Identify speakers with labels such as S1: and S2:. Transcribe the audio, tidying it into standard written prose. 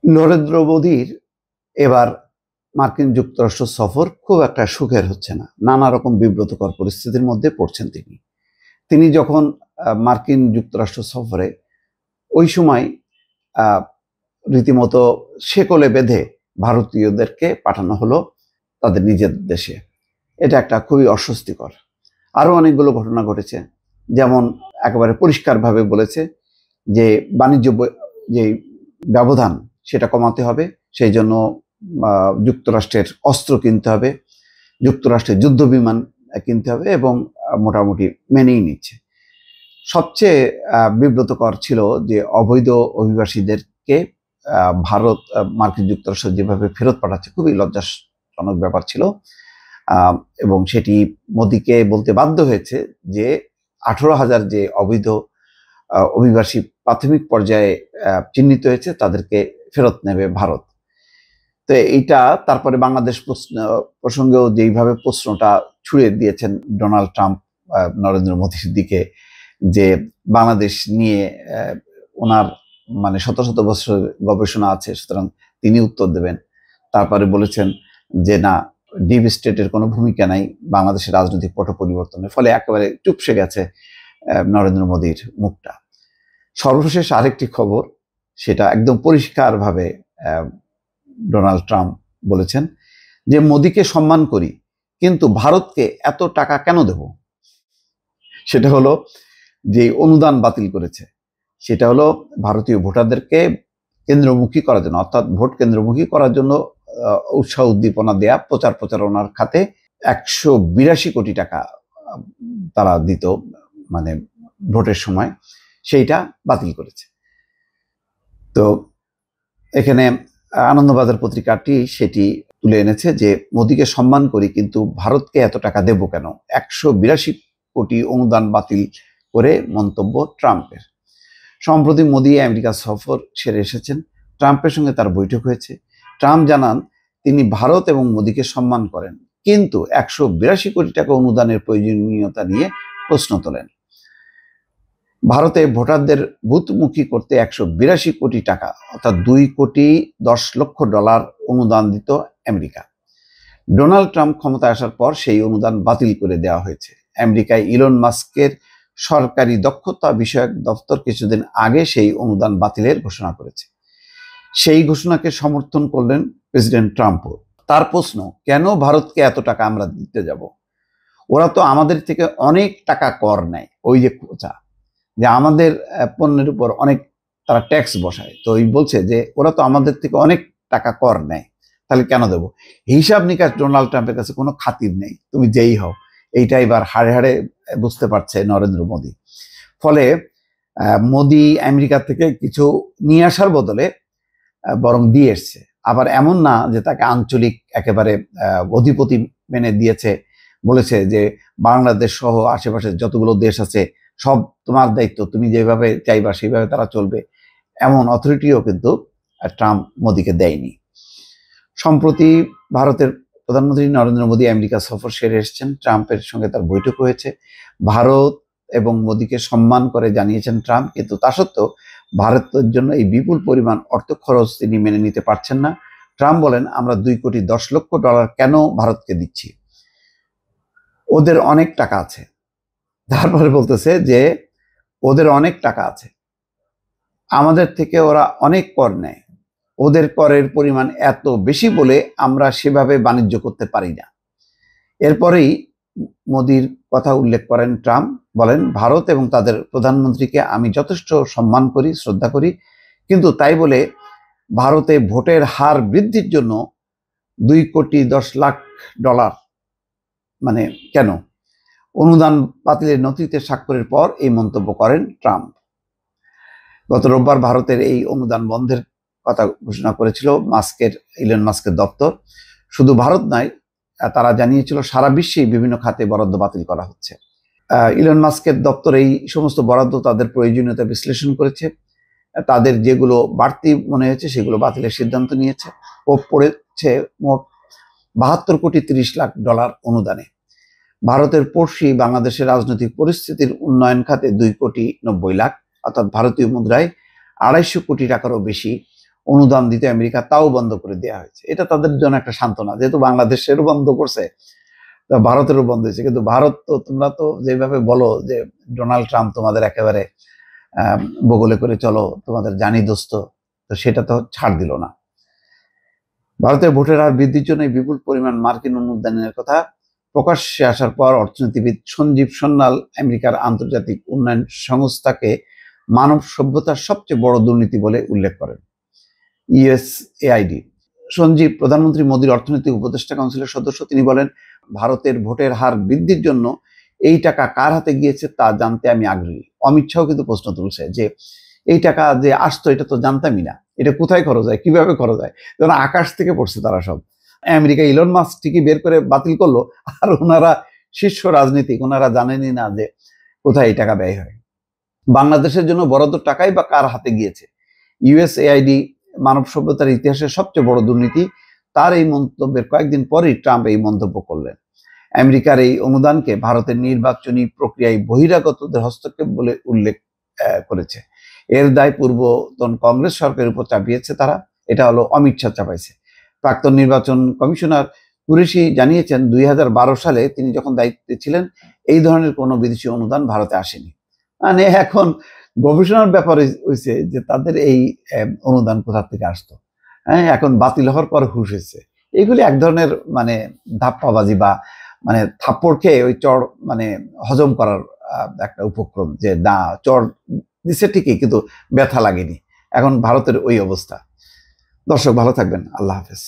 S1: নরেন্দ্র মোদীর এবার মার্কিন যুক্তরাষ্ট্র সফর খুব একটা সুখের হচ্ছে না। নানা রকম বিব্রতকর পরিস্থিতির মধ্যে পড়ছেন তিনি। তিনি যখন মার্কিন যুক্তরাষ্ট্র সফরে ওই সময় রীতিমতো শেকলে বেঁধে ভারতীয়দেরকে পাঠানো হলো তাদের নিজের দেশে। এটা একটা খুবই অস্বস্তিকর। আরও অনেকগুলো ঘটনা ঘটেছে, যেমন একেবারে পরিষ্কারভাবে বলেছে যে বাণিজ্য যে ব্যবধান সেটা কমাতে হবে, সেই জন্য যুক্তরাষ্ট্রের অস্ত্র কিনতে হবে, যুক্তরাষ্ট্রের যুদ্ধ বিমান কিনতে হবে, এবং মোটামুটি মেনেই নিচ্ছে। সবচেয়ে বিব্রতকর ছিল যে অবৈধ অভিবাসীদেরকে ভারত মার্কিন যুক্তরাষ্ট্র যেভাবে ফেরত পাঠাচ্ছে, খুবই লজ্জাজনক ব্যাপার ছিল। এবং সেটি মোদিকে বলতে বাধ্য হয়েছে যে 18,000 যে অবৈধ অভিবাসী প্রাথমিক পর্যায়ে চিহ্নিত হয়েছে তাদেরকে ফেরত নেবে ভারত। তো এইটা তারপরে বাংলাদেশ প্রসঙ্গেও যেইভাবে প্রশ্নটা ছুড়ে দিয়েছেন ডোনাল্ড ট্রাম্প নরেন্দ্র মোদীর দিকে, যে বাংলাদেশ নিয়ে ওনার মানে শত শত বছর গবেষণা আছে, সুতরাং তিনি উত্তর দেবেন। তারপরে বলেছেন যে না, ডিপ স্টেটের কোনো ভূমিকা নাই বাংলাদেশের রাজনৈতিক পট পরিবর্তনের, ফলে একেবারে চুপসে গেছে নরেন্দ্র মোদীর মুখটা। সর্বশেষ আরেকটি খবর, সেটা একদম পরিষ্কারভাবে ডোনাল্ড ট্রাম্প বলেছেন যে মোদীকে সম্মান করি, কিন্তু ভারতকে এত টাকা কেন দেব। সেটা হলো যে অনুদান বাতিল করেছে, সেটা হলো ভারতীয় ভোটারদেরকে কেন্দ্রমুখী করার জন্য, অর্থাৎ ভোট কেন্দ্রমুখী করার জন্য উৎসাহ উদ্দীপনা দেয়া, প্রচারণার খাতে 182 কোটি টাকা তারা দিত মানে ভোটের সময়, সেইটা বাতিল করেছে। তো এখানে আনন্দবাজার পত্রিকাটি সেটি তুলে এনেছে যে মোদীকে সম্মান করি কিন্তু ভারতকে এত টাকা দেব কেন, 182 কোটি অনুদান বাতিল করে মন্তব্য ট্রাম্পের। সম্প্রতি মোদী আমেরিকা সফর সেরে এসেছেন, ট্রাম্পের সঙ্গে তার বৈঠক হয়েছে। ট্রাম্প জানান তিনি ভারত এবং মোদীকে সম্মান করেন, কিন্তু 182 কোটি টাকা অনুদানের প্রয়োজনীয়তা নিয়ে প্রশ্ন তোলেন। ভারতে ভোটারদের বুথমুখী করতে 182 কোটি টাকা অর্থাৎ $2,10,00,000 অনুদান দিত আমেরিকা। ডোনাল্ড ট্রাম্প ক্ষমতায় আসার পর সেই অনুদান বাতিল করে দেওয়া হয়েছে। আমেরিকায় ইলন মাস্কের সরকারি দক্ষতা বিষয়ক দপ্তর কিছুদিন আগে সেই অনুদান বাতিলের ঘোষণা করেছে। সেই ঘোষণাকে সমর্থন করলেন প্রেসিডেন্ট ট্রাম্পও। তার প্রশ্ন, কেন ভারতকে এত টাকা আমরা দিতে যাব? ওরা তো আমাদের থেকে অনেক টাকা কর নেয়, ওই যে খোঁচা যে আমাদের পণ্যের উপর অনেক তারা ট্যাক্স বসায়, তো ওই বলছে যে ওরা তো আমাদের থেকে অনেক টাকা কর নেয়, তাহলে কেন দেবো? হিসাব নিকাশ ডোনাল্ড ট্রাম্পের কাছে কোনো খাতির নেই, তুমি যেই হও। এইটা এবার হাড়ে হাড়ে বুঝতে পারছে নরেন্দ্র মোদী। ফলে মোদী আমেরিকা থেকে কিছু নিয়ে আসার বদলে বরং দিয়ে এসছে। আবার এমন না যে তাকে আঞ্চলিক একেবারে অধিপতি মেনে দিয়েছে, বলেছে যে বাংলাদেশ সহ আশেপাশের যতগুলো দেশ আছে সব তোমার দায়িত্ব, তুমি যেভাবে চাইবা সেইভাবে তারা চলবে, এমন অথরিটিও কিন্তু ট্রাম্প মোদীকে দেয়নি। সম্প্রতি ভারতের প্রধানমন্ত্রী নরেন্দ্র মোদী আমেরিকা সফর সেরে এসেছেন, ট্রাম্পের সঙ্গে তার বৈঠক হয়েছে। ভারত এবং মোদীকে সম্মান করে জানিয়েছেন ট্রাম্প, কিন্তু তা সত্ত্বেও ভারতের জন্য এই বিপুল পরিমাণ অর্থ খরচ তিনি মেনে নিতে পারছেন না। ট্রাম্প বলেন, আমরা $2,10,00,000 কেন ভারতকে দিচ্ছি, ওদের অনেক টাকা আছে। তারপরে বলতেছে যে ওদের অনেক টাকা আছে, আমাদের থেকে ওরা অনেক কর নেয়, ওদের করের পরিমাণ এত বেশি বলে আমরা সেভাবে বাণিজ্য করতে পারি না। এরপরেই মোদীর কথা উল্লেখ করেন ট্রাম্প, বলেন ভারত এবং তাদের প্রধানমন্ত্রীকে আমি যথেষ্ট সম্মান করি, শ্রদ্ধা করি, কিন্তু তাই বলে ভারতে ভোটের হার বৃদ্ধির জন্য $2,10,00,000 মানে কেন? অনুদান বাতিলের নথিতে স্বাক্ষরের পর এই মন্তব্য করেন ট্রাম্প। গত রোববার ভারতের এই অনুদান বন্ধের কথা ঘোষণা করেছিল ইলন মাস্কের দপ্তর। শুধু ভারত নয়, তারা জানিয়েছিল সারা বিশ্বেই বিভিন্ন খাতে বরাদ্দ বাতিল করা হচ্ছে। ইলন মাস্কের দপ্তর এই সমস্ত বরাদ্দ তাদের প্রয়োজনীয়তা বিশ্লেষণ করেছে, তাদের যেগুলো বাড়তি মনে হয়েছে সেগুলো বাতিলের সিদ্ধান্ত নিয়েছে ও পড়েছে মোট $72,30,00,000 অনুদানে। ভারতের পড়শি বাংলাদেশের রাজনৈতিক পরিস্থিতির উন্নয়ন খাতে $2,90,00,000 অর্থাৎ ভারতীয় মুদ্রায় 250 কোটি টাকারও বেশি অনুদান দিতে আমেরিকা, তাও বন্ধ করে দেওয়া হয়েছে। এটা তাদের জন্য একটা সান্ত্বনা, যেহেতু বাংলাদেশেরও বন্ধ করছে, তো ভারতেরও বন্ধ হয়েছে। কিন্তু ভারত তো, তোমরা তো যেভাবে বলো যে ডোনাল্ড ট্রাম্প তোমাদের একেবারে বগলে করে চলো, তোমাদের জানি দোস্ত, তো সেটা তো ছাড় দিল না। ভারতের ভোটের হার বৃদ্ধির জন্য বিপুল পরিমাণ মার্কিন অনুদানের কথা প্রকাশ্যে আসার পর অর্থনীতিবিদ সঞ্জীব সন্ন্যাল আমেরিকার আন্তর্জাতিক উন্নয়ন সংস্থাকে মানব সভ্যতার সবচেয়ে বড় দুর্নীতি বলে উল্লেখ করেন। ইউএসএআইডি সঞ্জীব প্রধানমন্ত্রী মোদীর অর্থনৈতিক উপদেষ্টা কাউন্সিলের সদস্য। তিনি বলেন, ভারতের ভোটের হার বৃদ্ধির জন্য এই টাকা কার হাতে গিয়েছে তা জানতে আমি আগ্রহী। অমিত শাহ কিন্তু প্রশ্ন তুলছে যে এই টাকা যে আসতো এটা তো জানতামই না, এটা কোথায় খরচ হয়, কিভাবে খরচ হয়, যেন আকাশ থেকে পড়ছে তারা সব। আমেরিকা ইলন মাস্ক ঠিকই বের করে বাতিল করলো, আর ওনারা শীর্ষ রাজনীতিক, ওনারা জানেনই না যে কোথায় এই টাকা ব্যয় হয়। বাংলাদেশের জন্য বরাদ্দ টাকাই বা কার হাতে গিয়েছে। ইউএসএআইডি মানব সভ্যতার ইতিহাসের সবচেয়ে বড় দুর্নীতি। তার এই মন্তব্যের কয়েকদিন পরেই ট্রাম্প এই মন্তব্য করলেন। আমেরিকার এই অনুদানকে ভারতের নির্বাচনী প্রক্রিয়ায় বহিরাগতদের হস্তক্ষেপ বলে উল্লেখ করেছে। এর দায় পূর্বতন কংগ্রেস সরকারের উপর চাপিয়েছে তারা। এটা হলো অমিত শাহ চাপাইছে। প্রাক্তন নির্বাচন কমিশনার কুরেশি জানিয়েছেন, 2012 সালে তিনি যখন দায়িত্বে ছিলেন এই ধরনের কোনো বিদেশি অনুদান ভারতে আসেনি। মানে এখন গবেষণার ব্যাপারে হয়েছে যে তাদের এই অনুদান কোথা থেকে আসতো। হ্যাঁ, এখন বাতিল হওয়ার পর হুশ হয়েছে। এইগুলি এক ধরনের মানে ধাপ্পাবাজি বা মানে থাপ্পড় খেয়ে ওই চর মানে হজম করার একটা উপক্রম, যে না চর দিচ্ছে ঠিকই কিন্তু ব্যথা লাগেনি। এখন ভারতের ওই অবস্থা। দর্শক ভালো থাকবেন, আল্লাহ হাফেজ।